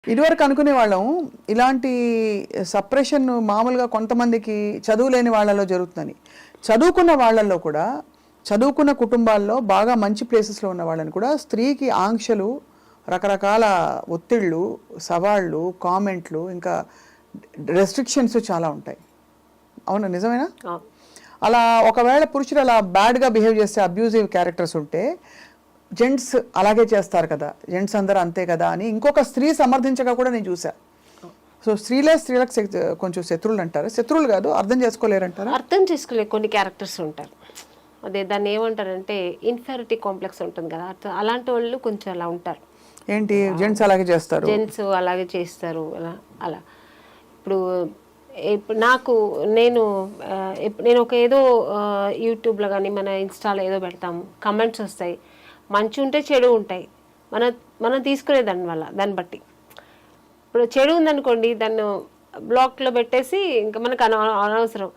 ఇదివరకు అనుకునే వాళ్ళం ఇలాంటి సప్రెషన్ మామూలుగా కొంతమందికి చదువు లేని వాళ్ళలో జరుగుతుందని. చదువుకున్న వాళ్ళల్లో కూడా, చదువుకున్న కుటుంబాల్లో బాగా మంచి ప్లేసెస్లో ఉన్న వాళ్ళని కూడా స్త్రీకి ఆంక్షలు, రకరకాల ఒత్తిళ్ళు, సవాళ్ళు, కామెంట్లు, ఇంకా రెస్ట్రిక్షన్స్ చాలా ఉంటాయి. అవునా, నిజమేనా? అలా ఒకవేళ పురుషులు అలా బ్యాడ్గా బిహేవ్ చేస్తే, అబ్యూజివ్ క్యారెక్టర్స్ ఉంటే జెంట్స్ అలాగే చేస్తారు కదా, జెంట్స్ అందరూ అంతే కదా అని ఇంకొక స్త్రీ సమర్థించగా కూడా నేను చూసా. సో స్త్రీలకు కొంచెం శత్రువులు అంటారు, శత్రువులు కాదు, అర్థం చేసుకోలేరంటారు. అర్థం చేసుకోలే కొన్ని క్యారెక్టర్స్ ఉంటారు. అదే దాన్ని ఏమంటారంటే ఇన్ఫెరిటీ కాంప్లెక్స్ ఉంటుంది కదా, అలాంటి వాళ్ళు కొంచెం అలా ఉంటారు. ఏంటి, జెంట్స్ అలాగే చేస్తారు, జెంట్స్ అలాగే చేస్తారు అలా అలా. ఇప్పుడు నేను ఒక ఏదో యూట్యూబ్లో కానీ మన ఇన్స్టాలో ఏదో పెడతాము, కమెంట్స్ వస్తాయి, మంచి ఉంటే చెడు ఉంటాయి, మనం తీసుకునే దాన్ని బట్టి. ఇప్పుడు చెడు ఉందనుకోండి, దాన్ని బ్లాక్లో పెట్టేసి ఇంకా మనకు అనవసరం.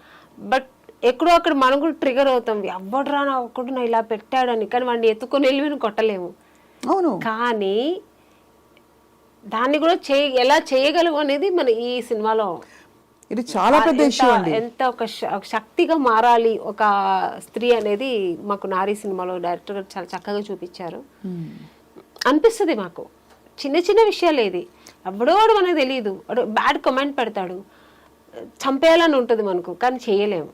బట్ ఎక్కడో అక్కడ మనం కూడా ట్రిగర్ అవుతాం, ఎవడరా నా ఒక్కడు నా ఇలా పెట్టాడని. కానీ వాడిని ఎత్తుకొని వెళ్ళి మనం కొట్టలేము. అవును, కానీ దాన్ని కూడా ఎలా చేయగలము అనేది మన ఈ సినిమాలో ఇది చాలా పెద్ద ఇష్యూ అండి. ఎంత ఒక శక్తిగా మారాలి ఒక స్త్రీ అనేది మాకు నారీ సినిమాలో డైరెక్టర్ గారు చాలా చక్కగా చూపించారు. అనిపిస్తుంది మాకు చిన్న చిన్న విషయాలు, ఏది ఎవడోడు మనకు తెలియదు, బ్యాడ్ కమెంట్ పెడతాడు, చంపేయాలని ఉంటుంది మనకు, కానీ చేయలేము.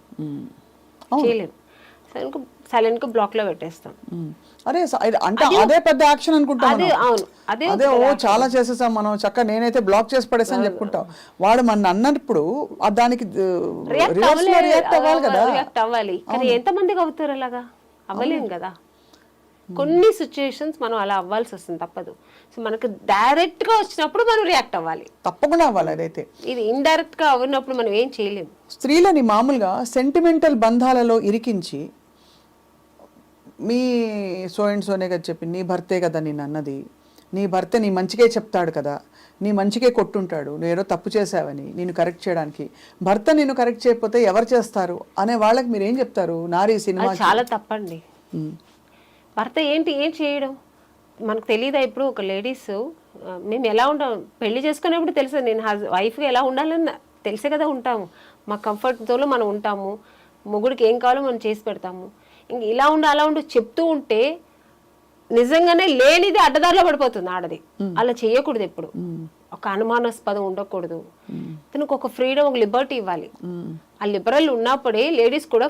సైలెంట్ గా బ్లాక్ లో పెట్టేస్తాం. అరే అంటే అదే పెద్ద యాక్షన్ అనుకుంటాం. అదే చాలా చేసేసాం మనం, చక్కగా నేనైతే బ్లాక్ చేసి పడేసాను చెప్పుకుంటాం. వాడు మన అన్నప్పుడు దానికి రియాక్ట్ అవ్వాలి కదా, రియాక్ట్ అవ్వాలి. కానీ ఎంతమందికి అవుతారు అలాగా? అవ్వలేం కదా. కొన్ని సిచ్యుయేషన్స్ మనం అలా అవ్వాల్సి వస్తుంది, తప్పదు. సో మనకు డైరెక్ట్ గా వచ్చినప్పుడు మనం రియాక్ట్ అవ్వాలి, తప్పకుండా అవ్వాలి. అదైతే ఇది ఇండైరెక్ట్ గా అవ్వనప్పుడు మనం ఏం చేయలేము. స్త్రీలని మామూలుగా sentimental బంధాలలో ఇరికించి, me so and Soane కదా చెప్పి, నీ భర్తే కదా నేను అన్నది, నీ భర్త నీ మంచిగా చెప్తాడు కదా, నీ మంచిగా కొట్టుంటాడు, నువ్వు ఏదో తప్పు చేసావని నేను కరెక్ట్ చేయడానికి. భర్త నేను కరెక్ట్ చేయకపోతే ఎవరు చేస్తారు అనే వాళ్ళకి మీరు ఏం చెప్తారు? నారీ సినిమా చాలా తప్పండి. భర్త ఏం చేయడం మనకు తెలియదా? ఇప్పుడు ఒక లేడీస్ మేము ఎలా ఉంటాం, పెళ్లి చేసుకునేప్పుడు తెలుసు, నేను వైఫ్గా ఎలా ఉండాలని తెలిసే కదా ఉంటాము. మా కంఫర్ట్తో మనం ఉంటాము, మొగుడికి ఏం కావాలో మనం చేసి పెడతాము. ఇంక ఇలా ఉండు అలా ఉండు చెప్తూ ఉంటే నిజంగానే లేనిది అడ్డదారిలో పడిపోతుంది ఆడది. అలా చేయకూడదు, ఎప్పుడు ఒక అనుమానాస్పదం ఉండకూడదు. తనకు ఒక ఫ్రీడమ్, ఒక లిబర్టీ ఇవ్వాలి. ఆ లిబరల్ ఉన్నప్పుడే లేడీస్ కూడా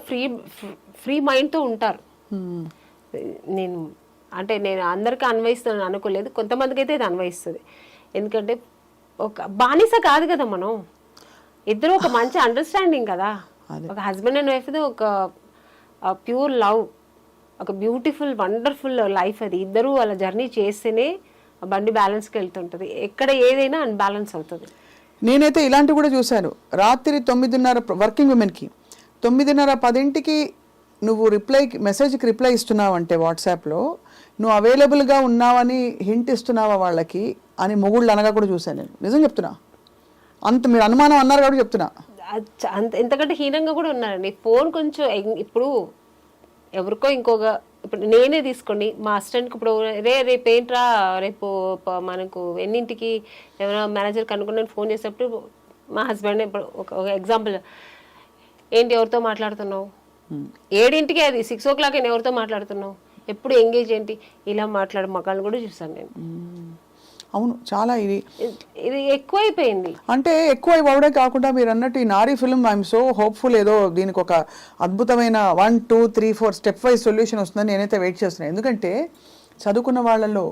ఫ్రీ మైండ్తో ఉంటారు. నేను అందరికీ అన్వయిస్తాను అనుకోలేదు, కొంతమందికి అయితే ఇది అన్వయిస్తుంది. ఎందుకంటే ఒక బానిస కాదు కదా మనం, ఇద్దరు ఒక మంచి అండర్స్టాండింగ్ కదా. ఒక హస్బెండ్ అండ్ వైఫ్ ఒక ప్యూర్ లవ్, ఒక బ్యూటిఫుల్ వండర్ఫుల్ లైఫ్. అది ఇద్దరు అలా జర్నీ చేస్తేనే బండి బ్యాలెన్స్కి వెళ్తుంటుంది. ఎక్కడ ఏదైనా అన్బ్యాలెన్స్ అవుతుంది. నేనైతే ఇలాంటివి కూడా చూశాను. రాత్రి 9:30 వర్కింగ్ ఉమెన్కి 9:30, 10ంటికి నువ్వు మెసేజ్కి రిప్లై ఇస్తున్నావు అంటే వాట్సాప్లో నువ్వు అవైలబుల్గా ఉన్నావని హింట్ ఇస్తున్నావా వాళ్ళకి అని మొగుళ్ళు అనగా కూడా చూశాను నేను. నిజం చెప్తున్నా, అంత మీరు అనుమానం అన్నారు కాబట్టి చెప్తున్నా. ఎంతకంటే హీనంగా కూడా ఉన్నారండి. ఫోన్ కొంచెం ఇప్పుడు ఎవరికో ఇప్పుడు నేనే తీసుకోండి, మా అసిస్టెంట్కి ఇప్పుడు రేపు ఏంట్రా, రేపు మనకు ఎన్నింటికి ఏమైనా మేనేజర్కి అనుకుని నేను ఫోన్ చేసేటప్పుడు మా హస్బెండ్ ఇప్పుడు ఒక ఎగ్జాంపుల్, ఏంటి ఎవరితో మాట్లాడుతున్నావు, 7ంటికి అది 6 o'clock ఎవరితో మాట్లాడుతున్నావు, ఎప్పుడు ఎంగేజ్ ఏంటి, ఇలా మాట్లాడే మగాళ్ళని కూడా చూసాను నేను. అవును, చాలా ఇది ఎక్కువైపోయింది. అంటే ఎక్కువ అవడే కాకుండా మీరు అన్నట్టు ఈ నారీ ఫిల్మ్ ఐఎమ్ సో హోప్ఫుల్, ఏదో దీనికి ఒక అద్భుతమైన 1, 2, 3, 4 స్టెప్ వైజ్ సొల్యూషన్ వస్తుందని నేనైతే వెయిట్ చేస్తున్నాను. ఎందుకంటే చదువుకున్న వాళ్ళలో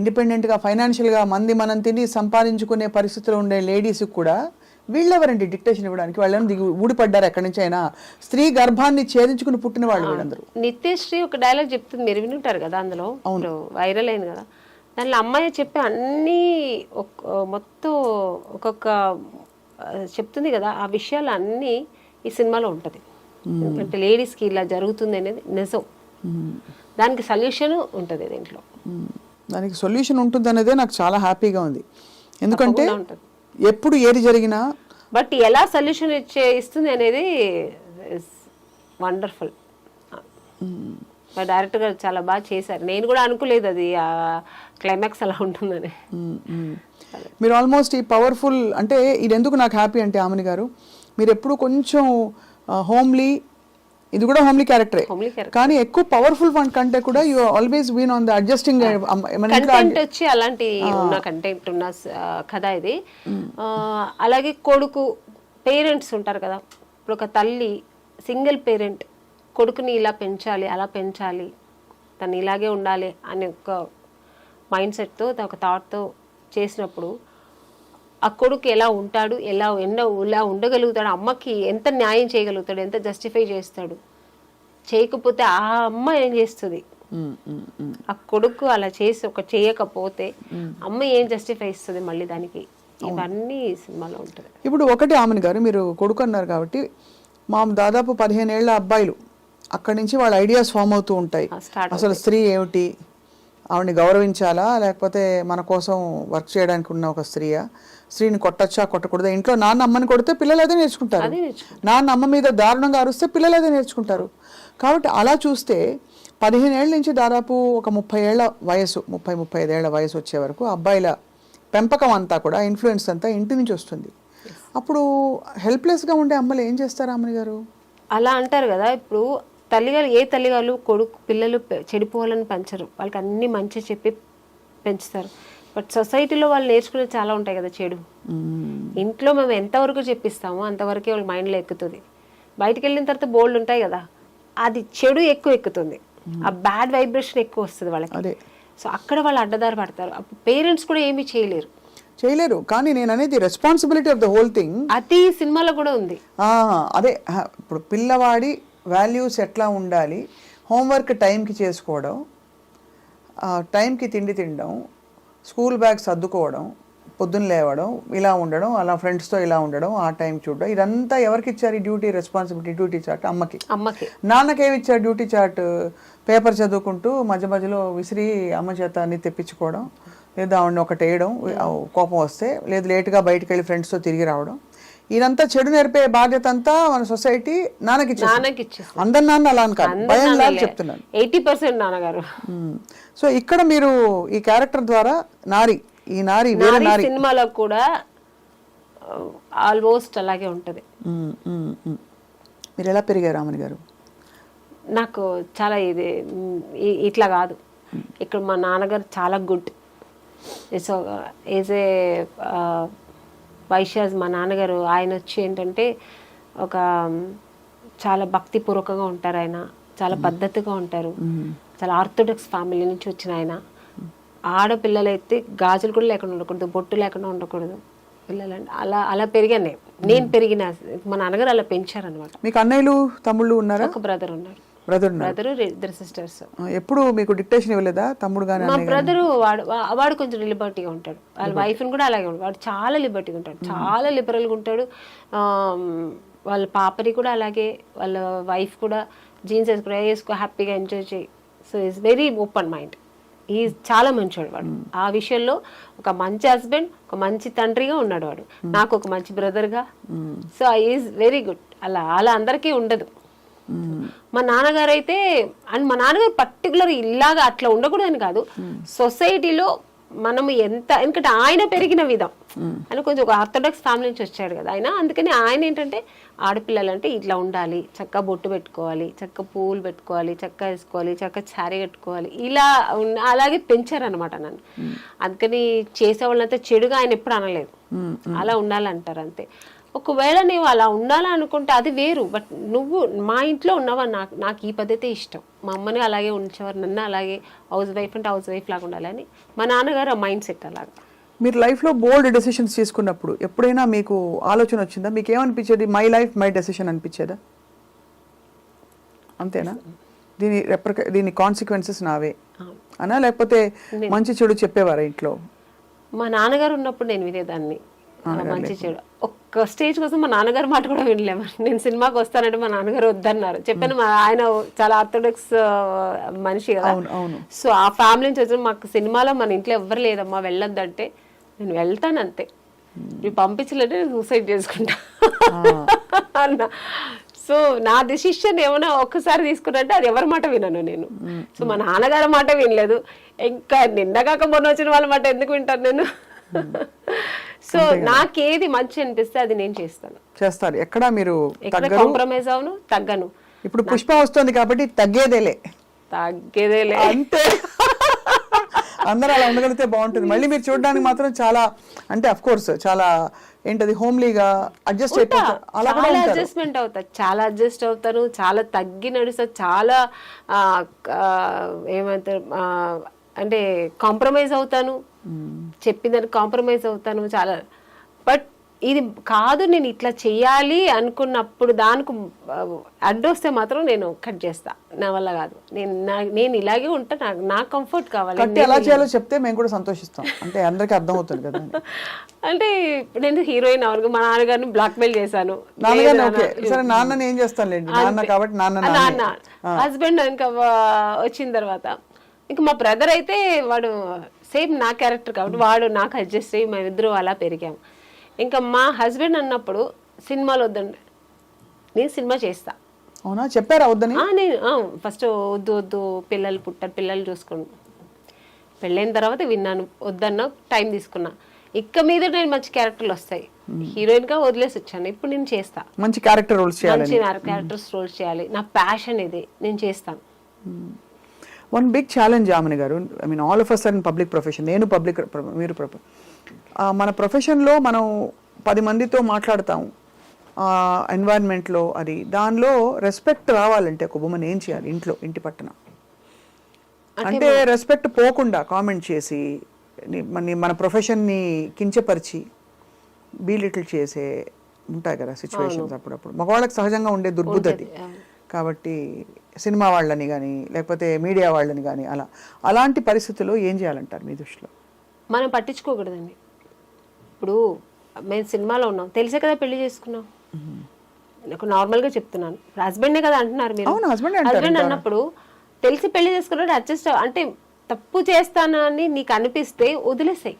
ఇండిపెండెంట్గా ఫైనాన్షియల్గా మనం తిని సంపాదించుకునే పరిస్థితిలో ఉండే లేడీస్కి కూడా వీళ్ళెవరండి డిక్టేషన్ ఇవ్వడానికి? వాళ్ళని ఊడిపడ్డారు ఎక్కడి నుంచి అయినా, స్త్రీ గర్భాన్ని ఛేదించుకుని పుట్టిన వాళ్ళు వీళ్ళందరూ. నిత్యశ్రీ ఒక డైలాగ్ చెప్తుంది, మీరు వినుంటారు కదా, అందులో వైరల్ అయింది కదా. దానిలో అమ్మాయి చెప్పే అన్నీ మొత్తం ఒక్కొక్క చెప్తుంది కదా, ఆ విషయాలు అన్నీ ఈ సినిమాలో ఉంటుంది. ఎందుకంటే లేడీస్కి ఇలా జరుగుతుంది అనేది నిజం, దానికి సొల్యూషన్ ఉంటుంది దీంట్లో. దానికి సొల్యూషన్ ఉంటుంది అనేదే నాకు చాలా హ్యాపీగా ఉంది. ఎందుకంటే ఎప్పుడు ఏది జరిగినా బట్ ఎలా సొల్యూషన్ ఇస్తుంది అనేది వండర్ఫుల్. మా డైరెక్టర్ గారు చాలా బాగా చేశారు. నేను కూడా అనుకోలేదు అది క్లైమాక్స్ అలా ఉంటుందని. మీరు ఆల్మోస్ట్ ఈ పవర్ఫుల్ అంటే ఇది ఎందుకు నాకు హ్యాపీ అంటే ఆమెని గారు మీరు ఎప్పుడు కొంచెం హోమ్లీ, ఇది కూడా హోమ్లీ క్యారెక్టరే కానీ ఎక్కువ పవర్ఫుల్ వన్ కంటే కూడా you always been on the adjusting content వచ్చి అలాంటి ఉన్న కంటెంట్ ఉన్న కథ ఇది. అలాగే కొడుకు పేరెంట్స్ ఉంటారు కదా, ఇప్పుడు ఒక తల్లి సింగిల్ పేరెంట్ కొడుకుని ఇలా పెంచాలి అలా పెంచాలి తను ఇలాగే ఉండాలి అనే ఒక మైండ్ సెట్తో ఒక థాట్తో చేసినప్పుడు ఆ కొడుకు ఎలా ఉంటాడు, ఎలా ఉండగలుగుతాడు, అమ్మకి ఎంత న్యాయం చేయగలుగుతాడు, ఎంత జస్టిఫై చేస్తాడు, చేయకపోతే ఆ అమ్మ ఏం చేస్తుంది, ఆ కొడుకు అలా చేసి చేయకపోతే అమ్మ ఏం జస్టిఫై ఇస్తుంది మళ్ళీ దానికి, ఇవన్నీ సినిమాలో ఉంటుంది. ఇప్పుడు ఒకటి ఆమెను గారు మీరు కొడుకు అన్నారు కాబట్టి దాదాపు 15 ఏళ్ల అబ్బాయిలు అక్కడి నుంచి వాళ్ళ ఐడియాస్ ఫామ్ అవుతూ ఉంటాయి. అసలు స్త్రీ ఏమిటి, ఆవిడని గౌరవించాలా లేకపోతే మన కోసం వర్క్ చేయడానికి ఉన్న ఒక స్త్రీని కొట్టచ్చా కొట్టకూడదా, ఇంట్లో నాన్న అమ్మని కొడితే పిల్లలు అదే నేర్చుకుంటారు, నాన్న అమ్మ మీద దారుణంగా అరుస్తే పిల్లలు అదే నేర్చుకుంటారు. కాబట్టి అలా చూస్తే 15 ఏళ్ళ నుంచి దాదాపు ఒక 30 ఏళ్ల వయసు 35 ఏళ్ల వయసు వచ్చే వరకు అబ్బాయిల పెంపకం అంతా కూడా ఇన్ఫ్లుయెన్స్ అంతా ఇంటి నుంచి వస్తుంది. అప్పుడు హెల్ప్లెస్గా ఉండే అమ్మలు ఏం చేస్తారు అమ్మని గారు? అలా అంటారు కదా, ఇప్పుడు తల్లిగారు ఏ తల్లిగారు కొడుకు పిల్లలు చెడిపోవాలని పెంచరు, వాళ్ళకి అన్ని మంచి చెప్పి పెంచుతారు. బట్ సొసైటీలో వాళ్ళు నేర్చుకునేది చాలా ఉంటాయి కదా చెడు. ఇంట్లో మేము ఎంతవరకు చెప్పిస్తామో అంతవరకే వాళ్ళ మైండ్లో ఎక్కుతుంది. బయటకు వెళ్ళిన తర్వాత బోల్డ్ ఉంటాయి కదా, అది చెడు ఎక్కువ ఎక్కుతుంది, ఆ బ్యాడ్ వైబ్రేషన్ ఎక్కువ వస్తుంది వాళ్ళకి. సో అక్కడ వాళ్ళు అడ్డదారి పడతారు. అప్పుడు పేరెంట్స్ కూడా ఏమీ చేయలేరు. కానీ నేను అనేది responsibility of the whole thing అది సినిమాలో కూడా ఉంది. అదే ఇప్పుడు పిల్లవాడి వాల్యూస్ ఎట్లా ఉండాలి, హోంవర్క్ టైంకి చేసుకోవడం, టైంకి తిండి తినడం, స్కూల్ బ్యాగ్ సర్దుకోవడం, పొద్దున్న లేవడం, ఇలా ఉండడం, అలా ఫ్రెండ్స్తో ఇలా ఉండడం, ఆ టైం చూడడం, ఇదంతా ఎవరికి ఇచ్చారు ఈ డ్యూటీ రెస్పాన్సిబిలిటీ? డ్యూటీ చార్ట్ అమ్మకి. నాన్నకేమి ఇచ్చారు డ్యూటీ చార్ట్? పేపర్ చదువుకుంటూ మధ్య మధ్యలో విసిరి అమ్మ చేత అన్ని తెప్పించుకోవడం, లేదా ఆవిడని ఒకటి వేయడం కోపం వస్తే, లేదు లేటుగా బయటకు వెళ్ళి ఫ్రెండ్స్తో తిరిగి రావడం, ఇదంతా చెడు నేర్పే బాధ్యత అంతా మన సొసైటీ నాన్నకి ఇచ్చేసి. అందరు నాన్న అలా అని కాదు, భయం లాగా చెప్తున్నాను, 80% నాన్నగారు. సో ఇక్కడ మీరు ఈ క్యారెక్టర్ ద్వారా ఈ నారి సినిమాలో కూడా ఆల్మోస్ట్ అలాగే ఉంటది. మీరు ఎలా పెరిగారు రామని గారు? నాకు చాలా ఇట్లా కాదు, ఇక్కడ మా నాన్నగారు చాలా good. So is a Vaishyas మా నాన్నగారు. ఆయన వచ్చి ఏంటంటే ఒక చాలా భక్తిపూర్వకంగా ఉంటారు, ఆయన చాలా పద్ధతిగా ఉంటారు, చాలా ఆర్థోడాక్స్ ఫ్యామిలీ నుంచి వచ్చిన ఆయన. ఆడపిల్లలైతే గాజులు కూడా లేకుండా ఉండకూడదు, బొట్టు లేకుండా ఉండకూడదు పిల్లలండి. అలా పెరిగాను నేను పెరిగిన. మా నాన్నగారు అలా పెంచారనమాట. మీకు అన్నయ్యలు తమ్ముళ్ళు ఉన్నారా? ఒక బ్రదర్ ఉన్నారు. Brother 2 sisters. ఎప్పుడు మీకు డిక్టేషన్ ఇవ్వలేదా తమ్ముడు గాని? మా బ్రదరు వాడు కొంచెం లిబర్టీగా ఉంటాడు, వాళ్ళ వైఫ్ని కూడా అలాగే ఉంటాడు. వాడు చాలా లిబర్టీగా ఉంటాడు, చాలా లిబరల్గా ఉంటాడు. వాళ్ళ పాపని కూడా అలాగే, వాళ్ళ వైఫ్ కూడా జీన్స్ వేసుకో హ్యాపీగా ఎంజాయ్ చేయి. So is very open mind. చాలా మంచివాడు వాడు. ఆ విషయంలో ఒక మంచి హస్బెండ్, ఒక మంచి తండ్రిగా ఉన్నాడు వాడు. నాకు ఒక మంచి బ్రదర్గా. So is very good. అలా అందరికీ ఉండదు. మా నాన్నగారు అయితే, అండ్ మా నాన్నగారు పర్టికులర్ ఇలాగా అట్లా ఉండకూడదని కాదు, సొసైటీలో మనం ఎందుకంటే ఆయన పెరిగిన విధం, ఆయన కొంచెం ఒక ఆర్థోడాక్స్ ఫ్యామిలీ నుంచి వచ్చాడు కదా ఆయన. అందుకని ఆయన ఏంటంటే ఆడపిల్లలంటే ఇట్లా ఉండాలి, చక్కగా బొట్టు పెట్టుకోవాలి, చక్కగా పువ్వులు పెట్టుకోవాలి, చక్కగా వేసుకోవాలి, చక్కగా శారీ కట్టుకోవాలి, ఇలా అలాగే పెంచారనమాట నన్ను. అందుకని చేసేవాళ్ళంతా చెడుగా ఆయన ఎప్పుడు అనలేదు, అలా ఉండాలంటారు అంతే. ఒకవేళ నువ్వు అలా ఉండాలనుకుంటే అది వేరు. బట్ నువ్వు మా ఇంట్లో ఉన్నావా, నాకు ఈ పద్ధతే ఇష్టం. మా అమ్మని అలాగే ఉంచేవారు, నన్ను అలాగే హౌస్ వైఫ్ అంటే హౌస్ వైఫ్ లాగా ఉండాలని. మా నాన్నగారు ఆ మైండ్ సెట్ అలాగా. మీరు లైఫ్లో బోల్డ్ డెసిషన్స్ తీసుకున్నప్పుడు ఎప్పుడైనా మీకు ఆలోచన వచ్చిందా? మీకు ఏమనిపించేది? మై లైఫ్ మై డెసిషన్ అనిపించేదా? అంతేనా? దీని కాన్సిక్వెన్సెస్ నావే అనా, లేకపోతే మంచి చెడు చెప్పేవారా ఇంట్లో? మా నాన్నగారు ఉన్నప్పుడు నేను వినేదాన్ని, మంచి చెడు. ఒక్క స్టేజ్ కోసం మా నాన్నగారు మాట కూడా వినలేము. నేను సినిమాకి వస్తానంటే మా నాన్నగారు వద్దన్నారు. చెప్పాను, ఆయన చాలా ఆర్థోడాక్స్ మనిషి కదా. సో ఆ ఫ్యామిలీ నుంచి వచ్చిన మాకు సినిమాలో మన ఇంట్లో ఎవ్వరు లేదమ్మా వెళ్ళొద్దంటే నేను వెళ్తాను అంతే, నువ్వు పంపించలేదంటే నేను సూసైడ్ చేసుకుంటా అన్న. సో నా డెసిషన్ ఏమైనా ఒక్కసారి తీసుకున్నట్టే అది ఎవరి మాట వినను నేను. సో మా నాన్నగారి మాట వినలేదు, ఇంకా నిన్నగాక మొన్న వచ్చిన వాళ్ళ మాట ఎందుకు వింటాను నేను? సో నాకేది మంచి అనిపిస్తే అది నేను చేస్తారు. ఎక్కడ మీరు ఎక్కడ కాంప్రమైజ్ అవును, తగ్గను. ఇప్పుడు పుష్ప వస్తుంది కాబట్టి తగ్గేదేలే అంతే. అందరూ అలా ఉండగలిగితే బాగుంటుంది. మళ్ళీ మీరు చూడడానికి మాత్రం చాలా అంటే అఫ్ కోర్స్ చాలా ఏంటది హోమ్లీగా అడ్జస్ట్ అయిపోతారు. అలా కూడా అడ్జస్ట్మెంట్ అవుతారు, చాలా అడ్జస్ట్ అవుతాను, చాలా తగ్గి నడుస్తారు, చాలా ఏమంటారు అంటే కాంప్రమైజ్ అవుతాను, చెప్పిందని కాంప్రమైజ్ అవుతాను చాలా. బట్ ఇది కాదు నేను ఇట్లా చెయ్యాలి అనుకున్నప్పుడు దానికి అడ్డొస్తే మాత్రం నేను కట్ చేస్తా. నా వల్ల కాదు, నేను ఇలాగే ఉంటా, నా కంఫర్ట్ కావాలి. ఎలా చేయాలో చెప్తే మేము కూడా సంతోషిస్తాం, అంటే అందరికీ అర్థం అవుతుంది కదా. అంటే నేను హీరోయిన్ అవను, మా నాన్నగారిని బ్లాక్ మెయిల్ చేశాను. సరే నాన్నని ఏం చేస్తానులేండి, నాన్న కాబట్టి నాన్న. హస్బెండ్ ఇంకా వచ్చిన తర్వాత ఇంకా మా బ్రదర్ అయితే వాడు సేమ్ నా క్యారెక్టర్ కాబట్టి వాడు నాకు అడ్జస్ట్ అయ్యి మేమిద్దరు అలా పెరిగాము. ఇంకా మా హస్బెండ్ అన్నప్పుడు సినిమాలు వద్దండి, నేను సినిమా చేస్తా. అవునా, చెప్పారా వద్దని? నేను ఫస్ట్ వద్దు పిల్లలు పుట్టారు, పిల్లలు చూసుకోండి. పెళ్ళైన తర్వాత విన్నాను, వద్దన్నా టైం తీసుకున్నా. ఇక్క మీద నేను మంచి క్యారెక్టర్లు వస్తాయి, హీరోయిన్ గా వదిలేసి వచ్చాను. ఇప్పుడు నేను చేస్తా, మంచి క్యారెక్టర్ రోల్స్ చేయాలి, మంచి క్యారెక్టర్స్ రోల్స్ చేయాలి. నా ప్యాషన్ ఇది, నేను చేస్తాను. వన్ బిగ్ ఛాలెంజ్ ఆమెని గారు, I mean all of us in public profession, నేను పబ్లిక్, మీరు మన ప్రొఫెషన్లో మనం 10 మందితో మాట్లాడతాం ఎన్వైరన్మెంట్లో, అది దానిలో రెస్పెక్ట్ రావాలంటే ఒక ఉమెన్ ఏం చేయాలి ఇంట్లో, ఇంటి పట్టున? అంటే రెస్పెక్ట్ పోకుండా కామెంట్ చేసి మన ప్రొఫెషన్ని కించపరిచి బీలిటిల్ చేసే ఉంటాయి కదా సిచ్యువేషన్స్ అప్పుడప్పుడు. మగవాళ్ళకి సహజంగా ఉండే దుర్బుద్ధి అది. కాబట్టి సినిమా వాళ్ళని కానీ లేకపోతే మీడియా వాళ్ళని కానీ అలాంటి పరిస్థితుల్లో ఏం చేయాలంటారు మీ దృష్టిలో? మనం పట్టించుకోకూడదండి. ఇప్పుడు మేము సినిమాలో ఉన్నాం, తెలిసే కదా పెళ్లి చేసుకున్నాం. నాకు నార్మల్గా చెప్తున్నాను, హస్బెండే కదా అంటున్నారు మీరు. హస్బెండ్ అన్నప్పుడు తెలిసి పెళ్లి చేసుకున్నాడు, అడ్జస్ట్ అంటే తప్పు చేస్తానని నీకు అనిపిస్తే వదిలేసాయి,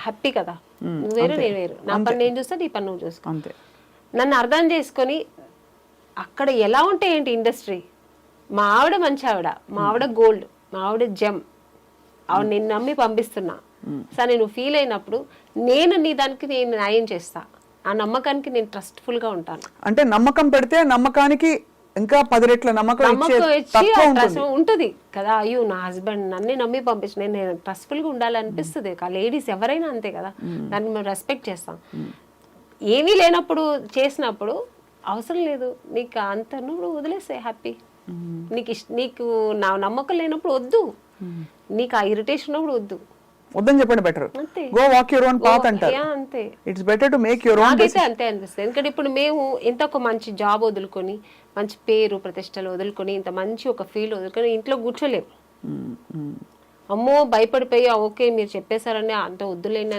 హ్యాపీ కదా. నువ్వు వేరు నేను వేరు, నా పని నేను చూస్తా, నీ పని నువ్వు చూసుకో. నన్ను అర్థం చేసుకొని అక్కడ ఎలా ఉంటే ఏంటి ఇండస్ట్రీ, మా ఆవిడ మంచి ఆవిడ, మా ఆవిడ గోల్డ్, మా ఆవిడ జెమ్, ఆవిడ నేను నమ్మి పంపిస్తున్నా. సరే నువ్వు ఫీల్ అయినప్పుడు నేను నీ దానికి నేను న్యాయం చేస్తా, ఆ నమ్మకానికి నేను ట్రస్ట్ఫుల్ గా ఉంటాను. అంటే నమ్మకం పెడితే నమ్మకానికి ఇంకా 10 రెట్ల నమ్మకం ఉంటుంది కదా. అయ్యో నా హస్బెండ్ నన్ను నమ్మి పంపించిన, నేను ట్రస్ట్ఫుల్ గా ఉండాలనిపిస్తుంది. లేడీస్ ఎవరైనా అంతే కదా, దాన్ని మేము రెస్పెక్ట్ చేస్తాం. ఏమీ లేనప్పుడు చేసినప్పుడు అవసరం లేదు, నీకు అంత నువ్వు వదిలేసే హ్యాపీ. నీకు నా నమ్మకం లేనప్పుడు వద్దు, నీకు ఆ ఇరిటేషన్ ఉన్నప్పుడు వద్దని చెప్పండి, better go walk your own path అంటారు. అంతే, it's better to make your own. నాకైతే అంతే అనిపిస్తుంది. ఎందుకంటే ఇప్పుడు మేము ఇంత ఒక మంచి జాబ్ వదులుకొని, మంచి పేరు ప్రతిష్టలు వదులుకొని, ఇంత మంచి ఒక ఫీల్డ్ వదులుకొని ఇంట్లో కూర్చోలేము. అమ్మో భయపడిపోయి ఓకే మీరు చెప్పేశారని అంత వద్దులేని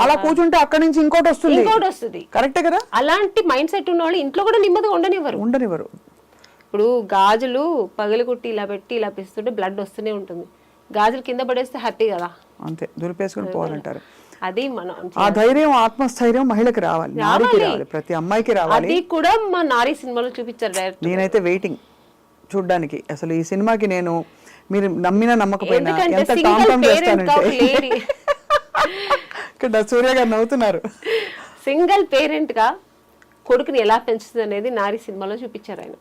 అలా కూర్చుంటే అక్కడి నుంచి ఇంకోటి వస్తుంది. కరెక్టే కదా. అలాంటి మైండ్ సెట్ ఉన్న వాళ్ళు ఇంట్లో కూడా నెమ్మదిగా ఉండనివ్వరు. ఇప్పుడు గాజులు పగలగొట్టి ఇలా పెట్టి ఇలా పిస్తుంటే బ్లడ్ వస్తూనే ఉంటుంది, గాజులు కింద పడేస్తే హ్యాపీ కదా, అంతే దులిపేసుకుని పోవాలంటారు. అది మనం ఆ ధైర్యం ఆత్మస్థైర్యం మహిళకి రావాలి, ప్రతి అమ్మాయికి రావాలి. అది కూడా మా నారీ సినిమాలో చూపించారు డైరెక్ట్. నేనైతే వెయిటింగ్ చూడ్డానికి. అసలు ఈ సినిమాకి నేను మీరు నమ్మినా నమ్మకపోయినా ఎంత టాంటం చేస్తానంటే ఇక్కడ సూర్య గారు నవ్వుతున్నారు. సింగిల్ పేరెంట్ గా కొడుకుని ఎలా పెంచుతుంది అనేది నారీ సినిమాలో చూపించారు ఆయన.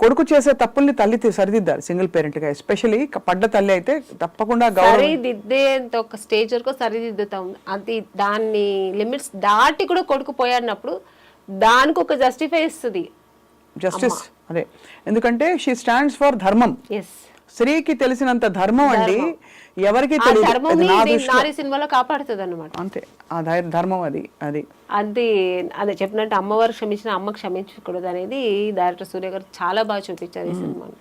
కొడుకు చేసే తప్పుల్ని తల్లి సరిదిద్దాలి సింగిల్ పేరెంట్ గా, ఎస్పెషల్లీ పడ్డ తల్లి అయితే తప్పకుండా సరిదిద్దేంత ఒక స్టేజ్ వరకు సరిదిద్దుతాం. అది దాన్ని లిమిట్స్ దాటి కూడా కొడుకు పోయాడినప్పుడు దానికి ఒక జస్టిఫై ఇస్తుంది జస్టిస్. అదే ఎందుకంటే షీ స్టాండ్స్ ఫర్ ధర్మం. స్త్రీకి తెలిసినంత ధర్మం అండి ఎవరికి నారీ సినిమాలో కాపాడుతుంది అన్నమాట. అంతే, ఆ ధర్మం అది అది అది అదే చెప్పినట్టు అమ్మవారు క్షమించిన అమ్మ క్షమించకూడదు అనేది డైరెక్టర్ సూర్య గారు చాలా బాగా చూపించారు ఈ సినిమాలో.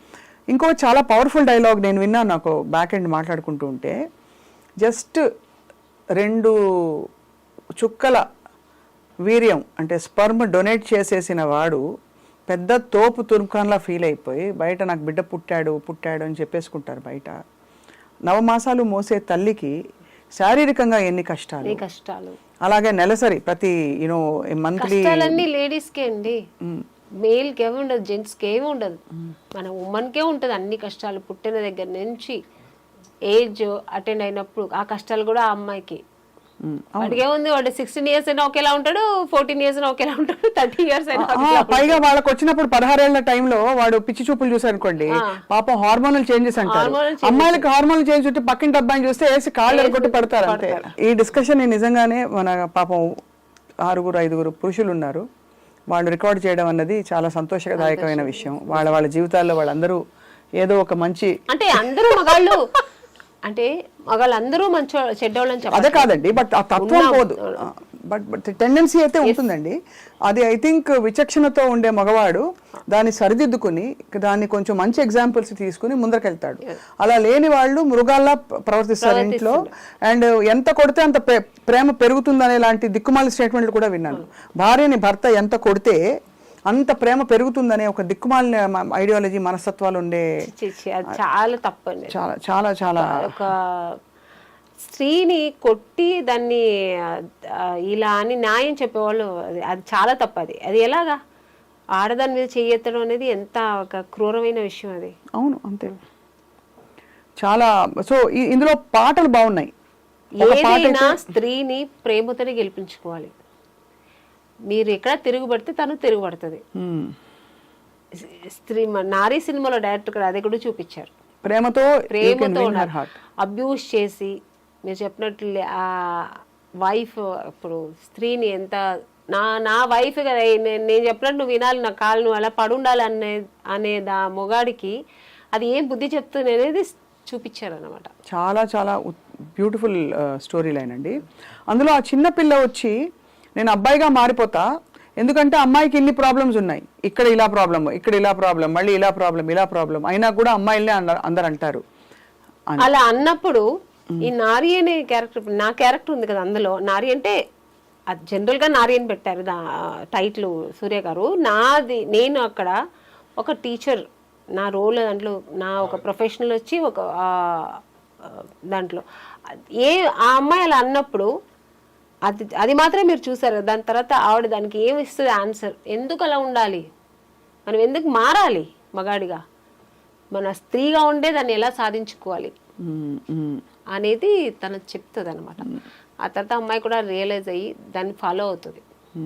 ఇంకో చాలా పవర్ఫుల్ డైలాగ్ నేను విన్నాను, నాకు బ్యాక్ ఎండ్ మాట్లాడుకుంటూ ఉంటే, జస్ట్ 2 చుక్కల వీర్యం అంటే స్పర్మ్ డొనేట్ చేసేసిన వాడు పెద్ద తోపు తుర్ఖాన్లా ఫీల్ అయిపోయి బయట నాకు బిడ్డ పుట్టాడు అని చెప్పేసుకుంటారు బయట. 9 మాసాలు మోసే తల్లికి శారీరకంగా ఎన్ని కష్టాలు, అలాగే నెలసరి ప్రతి మంత్లీ లేడీస్ కే అండి, మేల్ కి ఏమి ఉండదు, జెంట్స్ కి ఏమి ఉండదు, మన ఉమెన్ కే ఉంటది అన్ని కష్టాలు. పుట్టిన దగ్గర నుంచి ఏజ్ అటెండ్ అయినప్పుడు ఆ కష్టాలు కూడా ఆ అమ్మాయికి. వాడికి ఏముంది, వాడు 16 years అయినా ఒకేలా ఉంటాడు, 14 years అయినా ఒకేలా ఉంటాడు, 30 years అయినా పైగా వాళ్ళకి వచ్చినప్పుడు 16 ఏళ్ల టైంలో వాడు పిచ్చి చూపులు చూసారు అనుకోండి, పాపం హార్మోనల్ చేంజెస్ అంటారు. అమ్మాయిలకి హార్మోనల్ చేంజ్ ఉంటే పక్కింటి అబ్బాయిని చూస్తే వేసి కాళ్ళు ఎరగొట్టి పడతారు అంతే. ఈ డిస్కషన్ నిజంగానే మన పాపం 6-5 పురుషులు ఉన్నారు, వాళ్ళు రికార్డ్ చేయడం అన్నది చాలా సంతోషదాయకమైన విషయం. వాళ్ళ జీవితాల్లో వాళ్ళందరూ ఏదో ఒక మంచి, అంటే అందరూ మగాళ్ళు అంటే మగాళ్ళందరూ మంచి చెడ్డోళ్ళని చెప్పాలి, అదే కాదండి, బట్ ఆ తత్వం పోదు, బట్ టెండెన్సీ అయితే ఉంటుందండి. అది ఐ థింక్ విచక్షణతో ఉండే మగవాడు దాన్ని సరిదిద్దుకుని దాన్ని కొంచెం మంచి ఎగ్జాంపుల్స్ తీసుకుని ముందరకెళ్తాడు. అలా లేని వాళ్ళు మృగాల్లా ప్రవర్తిస్తారు ఇంట్లో. అండ్ ఎంత కొడితే అంత ప్రేమ పెరుగుతుందనే లాంటి దిక్కుమాలి స్టేట్మెంట్లు కూడా విన్నాను. భార్యని భర్త ఎంత కొడితే అంత ప్రేమ పెరుగుతుందనే ఒక దిక్కుమాలిన ఐడియాలజీ మనస్తత్వాలు ఉండే, చాలా తప్పండి. చాలా చాలా చాలా ఒక స్త్రీని కొట్టి దాన్ని ఇలా అని న్యాయం చెప్పేవాళ్ళు, అది చాలా తప్పది. అది ఎలాగా ఆడదాని మీద చెయ్యెత్తడం అనేది ఎంత ఒక క్రూరమైన విషయం అది. అవును అంతే. చాలా. సో ఇందులో పాటలు బాగున్నాయి. ఏదైనా స్త్రీని ప్రేమతోనే గెలిపించుకోవాలి. మీరు ఎక్కడ తిరుగుబడితే తను తిరుగుబడుతుంది. స్త్రీ నారీ సినిమాలో డైరెక్టర్ కూడా అదే కూడా చూపించారు. ప్రేమతో అబ్యూస్ చేసి మీరు చెప్పినట్లు ఆ వైఫ్ ఇప్పుడు స్త్రీని ఎంత నా వైఫ్ కదా, నేను చెప్పినట్టు నువ్వు వినాలి, నా కాళ్ళు నువ్వు అలా పడుండాలి అనేది ఆ మొగాడికి అది ఏం బుద్ధి చెప్తుంది అనేది చూపించారు అనమాట. చాలా చాలా బ్యూటిఫుల్ స్టోరీ లైన్ అండి. అందులో ఆ చిన్న పిల్ల వచ్చి నేను అబ్బాయిగా మారిపోతా, ఎందుకంటే అమ్మాయికి ఇన్ని ప్రాబ్లమ్స్ ఉన్నాయి, ఇక్కడ ఇలా ప్రాబ్లమ్, ఇక్కడ ఇలా ప్రాబ్లం, మళ్ళీ ఇలా ప్రాబ్లం అయినా కూడా అమ్మాయిలనే అందరు అంటారు. అలా అన్నప్పుడు ఈ నారి అనే క్యారెక్టర్, నా క్యారెక్టర్ ఉంది కదా అందులో, నారి అంటే అది జనరల్ గా నారి అని పెట్టారు టైటిల్ సూర్య గారు. నేను అక్కడ ఒక టీచర్, నా రోల్ దాంట్లో నా ఒక ప్రొఫెషనల్ వచ్చి ఒక దాంట్లో ఆ అమ్మాయి అలా అన్నప్పుడు అది మాత్రమే మీరు చూసారు. దాని తర్వాత ఆవిడ దానికి ఏమి ఇస్తుంది ఆన్సర్, ఎందుకు అలా ఉండాలి, మనం ఎందుకు మారాలి మగాడిగా, మన స్త్రీగా ఉండే దాన్ని ఎలా సాధించుకోవాలి అనేది తను చెప్తుంది అనమాట. ఆ తర్వాత అమ్మాయి కూడా రియలైజ్ అయ్యి దాన్ని ఫాలో అవుతుంది.